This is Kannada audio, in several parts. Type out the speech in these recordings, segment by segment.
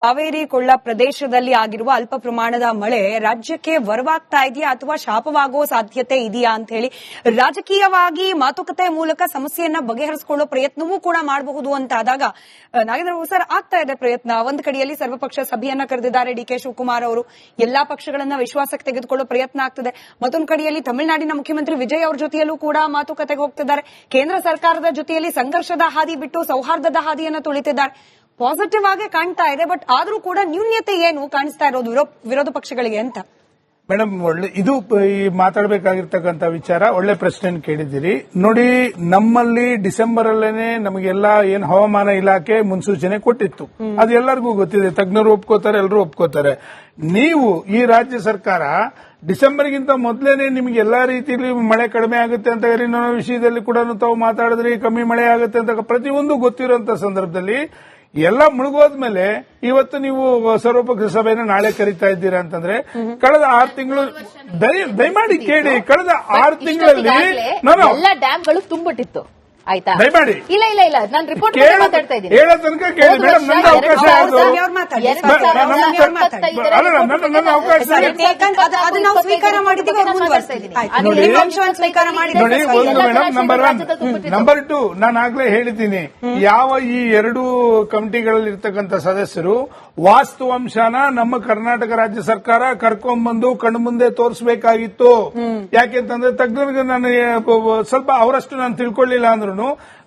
ಕಾವೇರಿ ಕೊಳ್ಳ ಪ್ರದೇಶದಲ್ಲಿ ಆಗಿರುವ ಅಲ್ಪ ಪ್ರಮಾಣದ ಮಳೆ ರಾಜ್ಯಕ್ಕೆ ವರವಾಗ್ತಾ ಇದೆಯಾ ಅಥವಾ ಶಾಪವಾಗುವ ಸಾಧ್ಯತೆ ಇದೆಯಾ ಅಂತ ಹೇಳಿ ರಾಜಕೀಯವಾಗಿ ಮಾತುಕತೆ ಮೂಲಕ ಸಮಸ್ಯೆಯನ್ನ ಬಗೆಹರಿಸಿಕೊಳ್ಳೋ ಪ್ರಯತ್ನವೂ ಕೂಡ ಮಾಡಬಹುದು ಅಂತ ಆದಾಗ ನಾಗೇಂದ್ರ ಸರ್ ಆಗ್ತಾ ಇದೆ ಪ್ರಯತ್ನ. ಒಂದು ಕಡೆಯಲ್ಲಿ ಸರ್ವಪಕ್ಷ ಸಭೆಯನ್ನ ಕರೆದಿದ್ದಾರೆ ಡಿಕೆ ಶಿವಕುಮಾರ್ ಅವರು. ಎಲ್ಲಾ ಪಕ್ಷಗಳನ್ನ ವಿಶ್ವಾಸಕ್ಕೆ ತೆಗೆದುಕೊಳ್ಳೋ ಪ್ರಯತ್ನ ಆಗ್ತಿದೆ. ಮತ್ತೊಂದು ಕಡೆಯಲ್ಲಿ ತಮಿಳುನಾಡಿನ ಮುಖ್ಯಮಂತ್ರಿ ವಿಜಯ್ ಅವರ ಜೊತೆಯಲ್ಲೂ ಕೂಡ ಮಾತುಕತೆಗೆ ಹೋಗ್ತಿದ್ದಾರೆ. ಕೇಂದ್ರ ಸರ್ಕಾರದ ಜೊತೆಯಲ್ಲಿ ಸಂಘರ್ಷದ ಹಾದಿ ಬಿಟ್ಟು ಸೌಹಾರ್ದದ ಹಾದಿಯನ್ನ ತುಳಿತಿದ್ದಾರೆ. ಪಾಸಿಟಿವ್ ಆಗಿ ಕಾಣ್ತಾ ಇದೆ. ಬಟ್ ಆದ್ರೂ ಕೂಡ ನ್ಯೂನ್ಯತೆ ಏನು ಕಾಣಿಸ್ತಾ ಇರೋದು ವಿರೋಧ ಪಕ್ಷಗಳಿಗೆ ಅಂತ? ಮೇಡಮ್, ಒಳ್ಳೆ ಇದು ಈ ಮಾತಾಡಬೇಕಾಗಿರ್ತಕ್ಕಂಥ ವಿಚಾರ. ಒಳ್ಳೆ ಪ್ರಶ್ನೆ ಕೇಳಿದ್ದೀರಿ. ನೋಡಿ, ನಮ್ಮಲ್ಲಿ ಡಿಸೆಂಬರ್ ಅಲ್ಲೇನೆ ನಮಗೆಲ್ಲ ಏನ್ ಹವಾಮಾನ ಇಲಾಖೆ ಮುನ್ಸೂಚನೆ ಕೊಟ್ಟಿತ್ತು. ಅದು ಎಲ್ಲರಿಗೂ ಗೊತ್ತಿದೆ. ತಜ್ಞರು ಒಪ್ಕೋತಾರೆ, ಎಲ್ಲರೂ ಒಪ್ಕೋತಾರೆ. ನೀವು ಈ ರಾಜ್ಯ ಸರ್ಕಾರ ಡಿಸೆಂಬರ್ಗಿಂತ ಮೊದಲೇನೆ ನಿಮ್ಗೆ ಎಲ್ಲಾ ರೀತಿಯಲ್ಲಿ ಮಳೆ ಕಡಿಮೆ ಆಗುತ್ತೆ ಅಂತ ಎರಿನೋ ವಿಷಯದಲ್ಲಿ ಕೂಡ ತಾವು ಮಾತಾಡಿದ್ರಿ. ಕಮ್ಮಿ ಮಳೆ ಆಗುತ್ತೆ ಅಂತ ಪ್ರತಿಯೊಂದು ಗೊತ್ತಿರುವಂತ ಸಂದರ್ಭದಲ್ಲಿ ಎಲ್ಲ ಮುಳುಗೋದ್ಮೇಲೆ ಇವತ್ತು ನೀವು ಸರ್ವಪಕ್ಷ ಸಭೆಯನ್ನು ನಾಳೆ ಕರೀತಾ ಇದ್ದೀರಾ ಅಂತಂದ್ರೆ ಕಳೆದ 6 ತಿಂಗಳು ದಯಮಾಡಿ ಕೇಳಿ. ಕಳೆದ 6 ತಿಂಗಳಲ್ಲಿ ಎಲ್ಲ ಡ್ಯಾಮ್ಗಳು ತುಂಬಿಟ್ಟಿತ್ತು. ಆಯ್ತಾ? ದಯಮಾಡಿ ಇಲ್ಲ ಇಲ್ಲ ಇಲ್ಲ, ನಾನು ರಿಪೋರ್ಟ್ ಮಾತಾಡ್ತಾ ಇದ್ದೀನಿ. ಹೇಳೋ ತನಕ ಕೇಳಿ ಮೇಡಮ್. ನನ್ನ ಅವಕಾಶ ನನ್ನ ಅವಕಾಶ ನೋಡಿ. ಒಂದು ಮೇಡಮ್, ನಂಬರ್ 1. ನಂಬರ್ 2, ನಾನು ಆಗ್ಲೇ ಹೇಳಿದ್ದೀನಿ, ಯಾವ ಈ 2 ಕಮಿಟಿಗಳಲ್ಲಿ ಇರ್ತಕ್ಕಂಥ ಸದಸ್ಯರು ವಾಸ್ತವಾಂಶನ ನಮ್ಮ ಕರ್ನಾಟಕ ರಾಜ್ಯ ಸರ್ಕಾರ ಕರ್ಕೊಂಡ್ಬಂದು ಕಣ್ಮುಂದೆ ತೋರಿಸಬೇಕಾಗಿತ್ತು. ಯಾಕೆಂತಂದ್ರೆ ತಜ್ಞರಿಗೆ ನಾನು ಸ್ವಲ್ಪ ಅವರಷ್ಟು ನಾನು ತಿಳ್ಕೊಳ್ಳಿಲ್ಲ ಅಂದ್ರೂ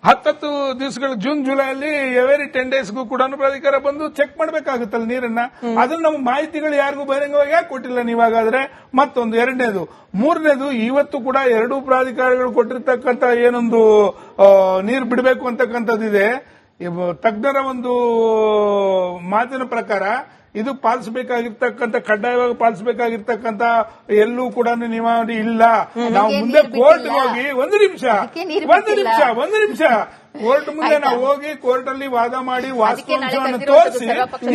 10 ದಿವಸಗಳು ಜೂನ್ ಜುಲೈಯಲ್ಲಿ ಎವರಿ 10 ಡೇಸ್ಗೂ ಕೂಡ ಪ್ರಾಧಿಕಾರ ಬಂದು ಚೆಕ್ ಮಾಡಬೇಕಾಗುತ್ತಲ್ಲ ನೀರನ್ನ. ಅದನ್ನ ನಮ್ಮ ಮಾಹಿತಿಗಳು ಯಾರಿಗೂ ಬಹಿರಂಗವಾಗಿ ಯಾಕೆ ಕೊಟ್ಟಿಲ್ಲ ನೀವಾಗಾದ್ರೆ? ಮತ್ತೊಂದು 2ನೇದು. 3ನೇದು, ಇವತ್ತು ಕೂಡ 2 ಪ್ರಾಧಿಕಾರಗಳು ಕೊಟ್ಟಿರ್ತಕ್ಕಂಥ ಏನೊಂದು ನೀರು ಬಿಡಬೇಕು ಅಂತಕ್ಕಂಥದ್ದಿದೆ. ತಜ್ಞರ ಒಂದು ಮಾತಿನ ಪ್ರಕಾರ ಇದು ಪಾಲಿಸಬೇಕಾಗಿರ್ತಕ್ಕಂಥ, ಕಡ್ಡಾಯವಾಗಿ ಪಾಲಿಸಬೇಕಾಗಿರ್ತಕ್ಕಂಥ ಎಲ್ಲೂ ಕೂಡ ನಿಯಮಾವಳಿ ಇಲ್ಲ. ನಾವು ಮುಂದೆ ಕೋರ್ಟ್ ಹೋಗಿ ಒಂದು ನಿಮಿಷ ಕೋರ್ಟ್ ಮುಂದೆ ನಾವು ಹೋಗಿ ಕೋರ್ಟ್ ಅಲ್ಲಿ ವಾದ ಮಾಡಿ ವಾಸ್ತವಾಂಶವನ್ನು ತೋರಿಸಿ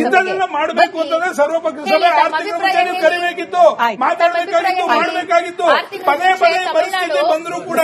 ಇದನ್ನೆಲ್ಲ ಮಾಡಬೇಕು ಅಂತಂದ್ರೆ ಸರ್ವಪಕ್ಷ ಸಭೆ 6 ತಿಂಗಳ ಮುಂಚೆ ನೀವು ಕರಿಬೇಕಿತ್ತು, ಮಾತಾಡಬೇಕಾಗಿತ್ತು, ಮಾಡಬೇಕಾಗಿತ್ತು. ಪದೇ ಪದೇ ಪರಿಸ್ಥಿತಿ ಬಂದರೂ ಕೂಡ